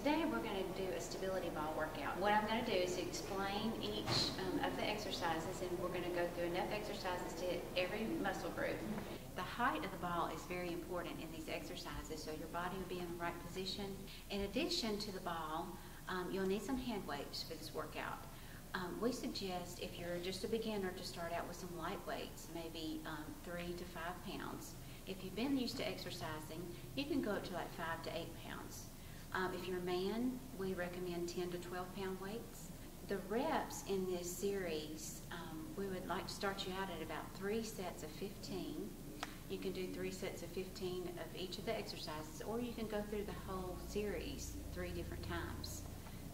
Today we're going to do a stability ball workout. What I'm going to do is explain each of the exercises, and we're going to go through enough exercises to hit every muscle group. The height of the ball is very important in these exercises, so your body will be in the right position. In addition to the ball, you'll need some hand weights for this workout. We suggest, if you're just a beginner, to start out with some light weights, maybe 3 to 5 pounds. If you've been used to exercising, you can go up to like 5 to 8 pounds. If you're a man, we recommend 10 to 12 pound weights. The reps in this series, we would like to start you out at about 3 sets of 15. You can do 3 sets of 15 of each of the exercises, or you can go through the whole series 3 different times.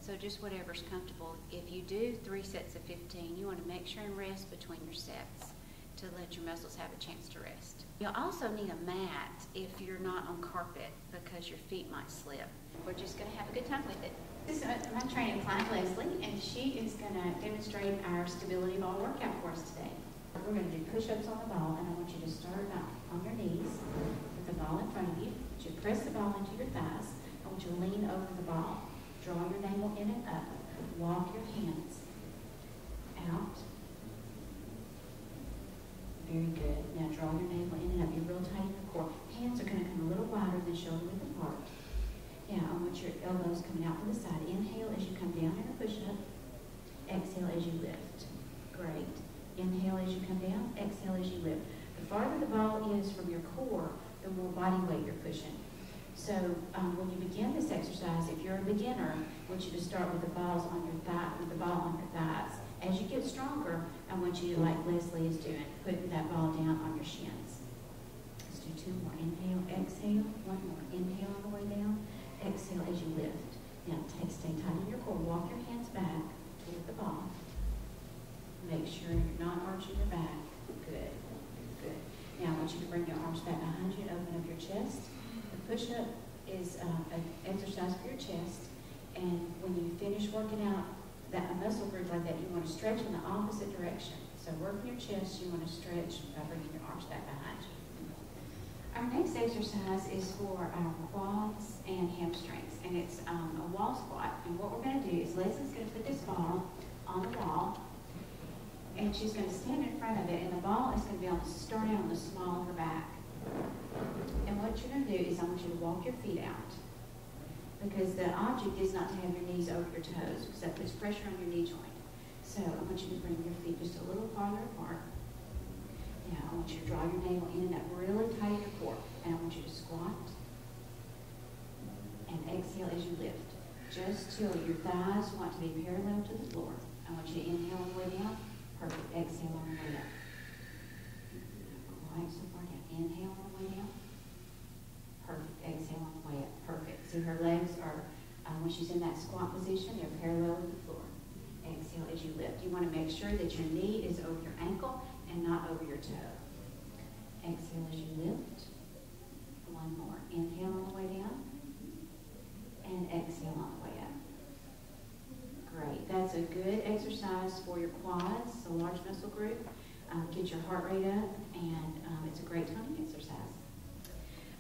So just whatever's comfortable. If you do 3 sets of 15, you want to make sure and rest between your sets to let your muscles have a chance to rest. You'll also need a mat if you're not on carpet because your feet might slip. We're just going to have a good time with it. This is my training client, Leslie, and she is going to demonstrate our stability ball workout for us today. We're going to do push-ups on the ball, and I want you to start out on your knees with the ball in front of you. I want you to press the ball into your thighs. I want you to lean over the ball. Draw your navel in and up. Walk your hands out. Very good. Now draw your navel in and up. You're real tight in the core. Hands are going to come a little wider than shoulder width apart. Now I want your elbows coming out to the side. Inhale as you come down in a push-up. Exhale as you lift. Great. Inhale as you come down. Exhale as you lift. The farther the ball is from your core, the more body weight you're pushing. So when you begin this exercise, if you're a beginner, I want you to start with the balls on your thigh, with the ball on your thighs. As you get stronger, I want you to, like Leslie is doing, putting that ball down on your shins. Let's do 2 more. Inhale, exhale. 1 more. Inhale on the way down. Exhale as you lift. Now stay tight in your core. Walk your hands back toward the ball. Make sure you're not arching your back. Good. Good. Now I want you to bring your arms back behind you and open up your chest. Push-up is an exercise for your chest, and when you finish working out a muscle group like that, you want to stretch in the opposite direction. So working your chest, you want to stretch by bringing your arms back behind you. Our next exercise is for our quads and hamstrings, and it's a wall squat. And what we're going to do is Leslie's going to put this ball on the wall, and she's going to stand in front of it, and the ball is going to be starting on the small of her back. And what you're going to do is I want you to walk your feet out, because the object is not to have your knees over your toes, because that puts pressure on your knee joint. So I want you to bring your feet just a little farther apart. Now I want you to draw your navel in and up really tight in your core. And I want you to squat and exhale as you lift. Just till your thighs want to be parallel to the floor. I want you to inhale on the way down. Perfect. Exhale on the way up. Quite so far down. Inhale on the way down. Perfect. Exhale on the way up. Perfect. See, her legs are, when she's in that squat position, they're parallel with the floor. Exhale as you lift. You want to make sure that your knee is over your ankle and not over your toe. Exhale as you lift. 1 more. Inhale on the way down. And exhale on the way up. Great. That's a good exercise for your quads, a large muscle group. Get your heart rate up, and it's a great toning exercise.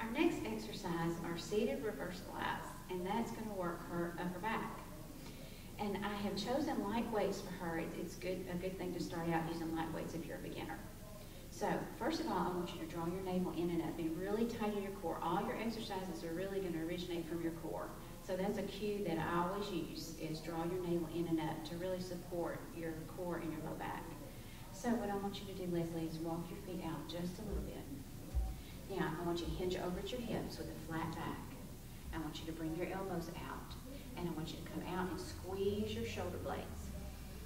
Our next exercise are seated reverse squats, and that's going to work her upper back. And I have chosen light weights for her. It's a good thing to start out using light weights if you're a beginner. So first of all, I want you to draw your navel in and up. Be really tight in your core. All your exercises are really going to originate from your core. So that's a cue that I always use, is draw your navel in and up to really support your core and your low back. So what I want you to do, Leslie, is walk your feet out just a little bit. Now, I want you to hinge over at your hips with a flat back. I want you to bring your elbows out. And I want you to come out and squeeze your shoulder blades.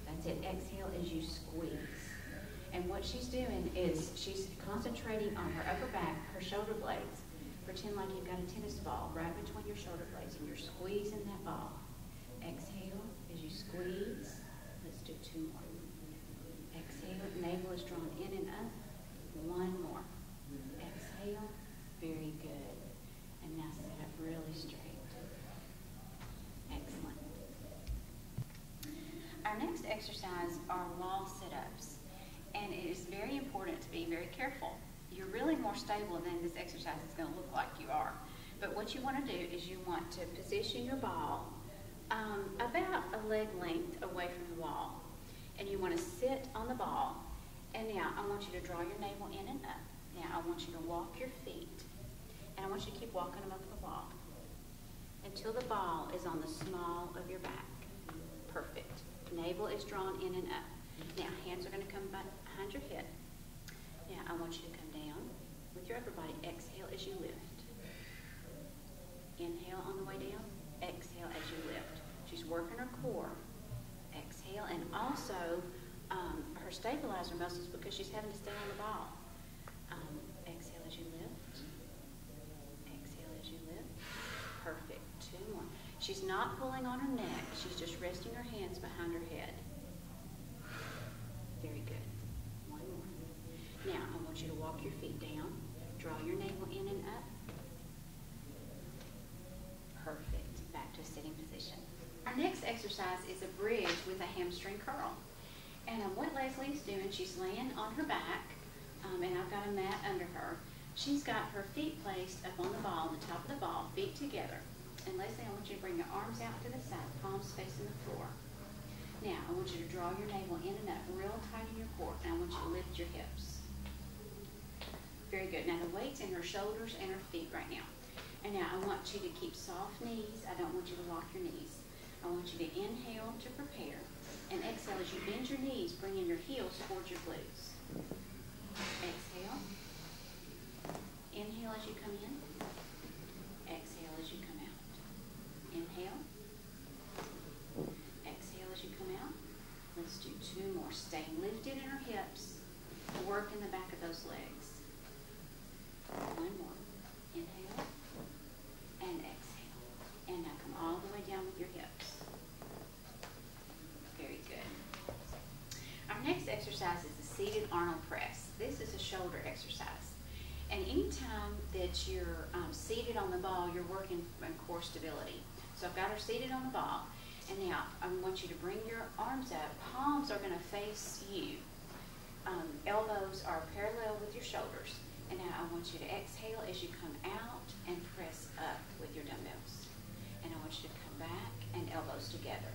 That's it. Exhale as you squeeze. And what she's doing is she's concentrating on her upper back, her shoulder blades. Pretend like you've got a tennis ball right between your shoulder blades, and you're squeezing that ball. Exhale as you squeeze. Let's do 2 more. Exhale, navel is drawn in and up. 1 more. Exhale. Very good. And now sit up really straight. Excellent. Our next exercise are wall sit-ups. And it is very important to be very careful. You're really more stable than this exercise is going to look like you are. But what you want to do is you want to position your ball about a leg length away from the wall. And you want to sit on the ball. And now I want you to draw your navel in and up. Now I want you to walk your feet. And I want you to keep walking them up the wall until the ball is on the small of your back. Perfect. Navel is drawn in and up. Now hands are going to come behind your head. Now I want you to come down with your upper body. Exhale as you lift. Inhale on the way down. Exhale as you lift. She's working her core. Exhale, and also her stabilizer muscles because she's having to stay on the ball. Exhale as you lift. Exhale as you lift. Perfect. 2 more. She's not pulling on her neck. She's just resting her hands behind her head. Very good. 1 more. Now, I want you to walk your feet down. Draw your navel in and up. Perfect. Back to a sitting position. Our next exercise is a bridge with a hamstring curl. And what Leslie's doing, she's laying on her back, and I've got a mat under her. She's got her feet placed up on the ball, the top of the ball, feet together. And Leslie, I want you to bring your arms out to the side, palms facing the floor. Now, I want you to draw your navel in and up, real tight in your core, and I want you to lift your hips. Very good. Now, the weight's in her shoulders and her feet right now. And now, I want you to keep soft knees. I don't want you to lock your knees. I want you to inhale to prepare, and exhale as you bend your knees, bringing your heels towards your glutes. Exhale. Inhale as you come in. Exhale as you come out. Inhale. Exhale as you come out. Let's do 2 more. Stay lifted in our hips. Work in the back of those legs. 1 more. Inhale. And exhale. And now come all the way down with your hips. Very good. Our next exercise is the seated Arnold press. This is a shoulder exercise. And anytime that you're seated on the ball, you're working on core stability. So I've got her seated on the ball. And now I want you to bring your arms up. Palms are going to face you. Elbows are parallel with your shoulders. And now I want you to exhale as you come out and press up with your dumbbells. And I want you to come back and elbows together.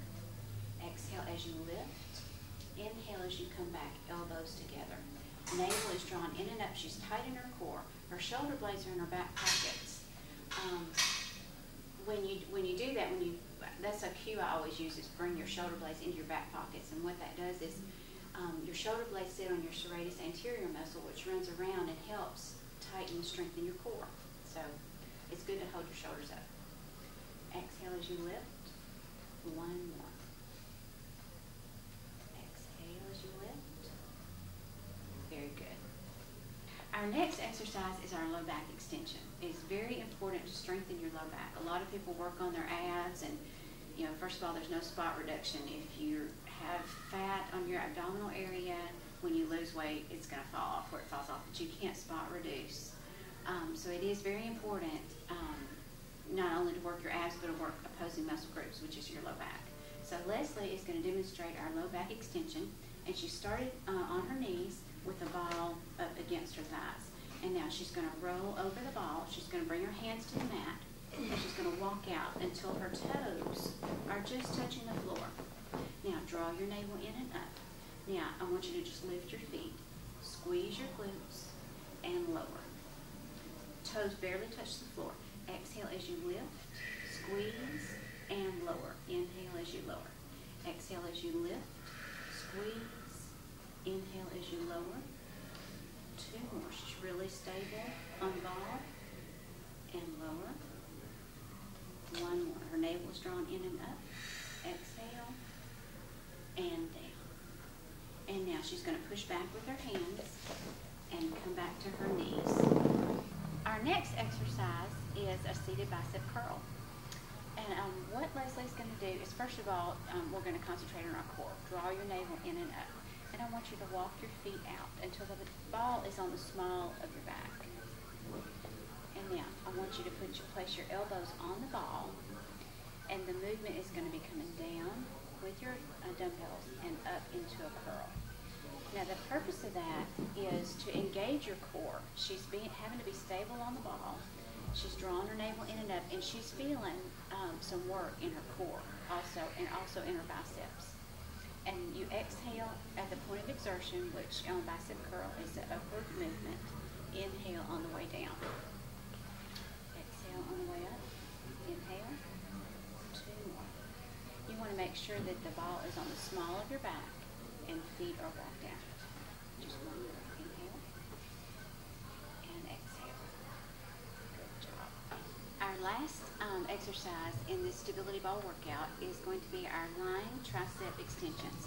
Exhale as you lift. Inhale as you come back, elbows together. Navel is drawn in and up. She's tight in her core. Her shoulder blades are in her back pockets. When you do that, that's a cue I always use, is bring your shoulder blades into your back pockets. And what that does is your shoulder blades sit on your serratus anterior muscle, which runs around and helps tighten and strengthen your core. So it's good to hold your shoulders up. Exhale as you lift. 1 more. Exhale as you lift. Very good. Our next exercise is our low back extension. It's very important to strengthen your low back. A lot of people work on their abs, and first of all, there's no spot reduction. If you have fat on your abdominal area, when you lose weight, it's going to fall off where it falls off, but you can't spot reduce. So it is very important not only to work your abs, but to work opposing muscle groups, which is your low back. So Leslie is going to demonstrate our low back extension, and she started on her knees with the ball up against her thighs. And now she's going to roll over the ball. She's going to bring her hands to the mat, and she's going to walk out until her toes are just touching the floor. Now draw your navel in and up. Now I want you to just lift your feet, squeeze your glutes, and lower. Toes barely touch the floor. Exhale as you lift, squeeze, and lower. Inhale as you lower. Exhale as you lift, squeeze, inhale as you lower. 2 more. She's really stable on the ball, and lower. 1 more. Her navel is drawn in and up. Exhale, and down. And now she's going to push back with her hands and come back to her knees. Our next exercise is a seated bicep curl. And what Leslie's going to do is, first of all, we're going to concentrate on our core. Draw your navel in and up. And I want you to walk your feet out until the ball is on the small of your back. And now I want you to place your elbows on the ball, and the movement is going to be coming down with your dumbbells and up into a curl. Now the purpose of that is to engage your core. She's having to be stable on the ball. She's drawn her navel in and up, and she's feeling some work in her core. also inner biceps. And you exhale at the point of exertion, which on bicep curl is the upward movement. Inhale on the way down. Exhale on the way up. Inhale. 2 more. You want to make sure that the ball is on the small of your back and feet are walked out. Just 1 more. Inhale. And exhale. Good job. Our last exercise in this stability ball workout is going to be our lying tricep extensions.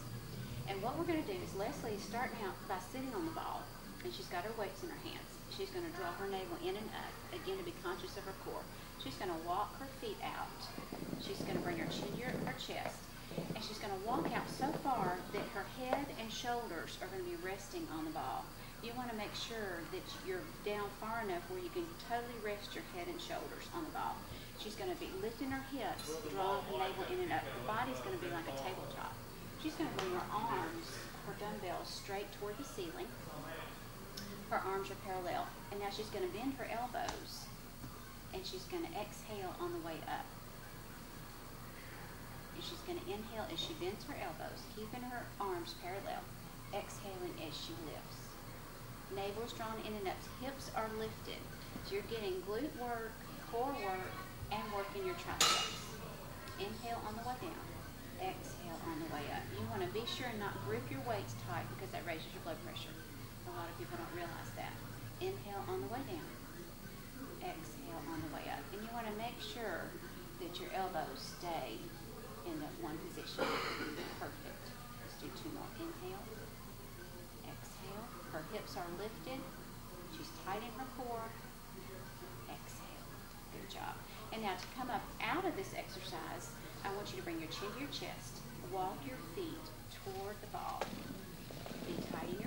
And what we're going to do is Leslie is starting out by sitting on the ball, and she's got her weights in her hands. She's going to draw her navel in and up, again to be conscious of her core. She's going to walk her feet out. She's going to bring her chin to her chest, and she's going to walk out so far that her head and shoulders are going to be resting on the ball. You want to make sure that you're down far enough where you can totally rest your head and shoulders on the ball. She's going to be lifting her hips, drawing her navel in and up. Her body's going to be like a tabletop. She's going to bring her arms, her dumbbells, straight toward the ceiling. Her arms are parallel. And now she's going to bend her elbows, and she's going to exhale on the way up. And she's going to inhale as she bends her elbows, keeping her arms parallel, exhaling as she lifts. Navel is drawn in and up. Hips are lifted. So you're getting glute work, core work, and working your triceps. Inhale on the way down. Exhale on the way up. You want to be sure and not grip your weights tight because that raises your blood pressure. A lot of people don't realize that. Inhale on the way down. Exhale on the way up. And you want to make sure that your elbows stay in that one position. Perfect. Let's do 2 more. Inhale. Exhale. Her hips are lifted. She's tight in her core. Exhale. Good job. And now to come up out of this exercise, I want you to bring your chin to your chest. Walk your feet toward the ball. Be tight in